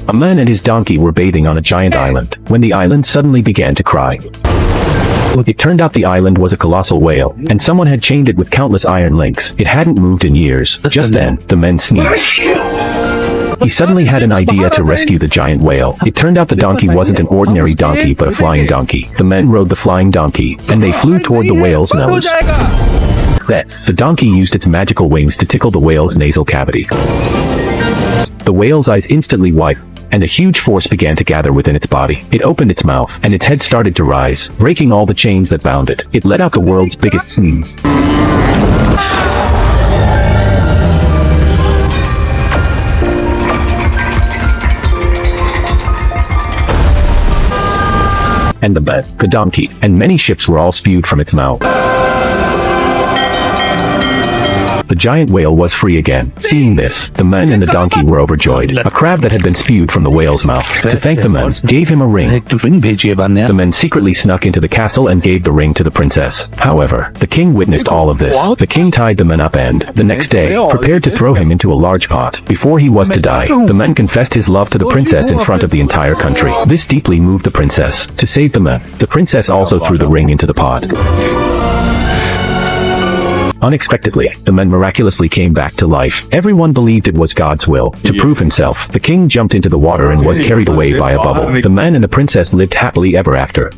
A man and his donkey were bathing on a giant island, when the island suddenly began to cry. It turned out the island was a colossal whale, and someone had chained it with countless iron links. It hadn't moved in years. Just then, the men sneezed. He suddenly had an idea to rescue the giant whale. It turned out the donkey wasn't an ordinary donkey but a flying donkey. The men rode the flying donkey, and they flew toward the whale's nose. Then, the donkey used its magical wings to tickle the whale's nasal cavity. The whale's eyes instantly widened, and a huge force began to gather within its body. It opened its mouth, and its head started to rise, breaking all the chains that bound it. It let out the world's biggest sneeze. And the bed, the donkey, and many ships were all spewed from its mouth. The giant whale was free again. Seeing this, the men and the donkey were overjoyed. A crab that had been spewed from the whale's mouth, to thank the men, gave him a ring. The men secretly snuck into the castle and gave the ring to the princess. However, the king witnessed all of this. The king tied the men up and, the next day, prepared to throw him into a large pot. Before he was to die, the men confessed his love to the princess in front of the entire country. This deeply moved the princess. To save the men, the princess also threw the ring into the pot. Unexpectedly, the men miraculously came back to life. Everyone believed it was God's will. To prove himself, the king jumped into the water and was carried away by a bubble. The men and the princess lived happily ever after.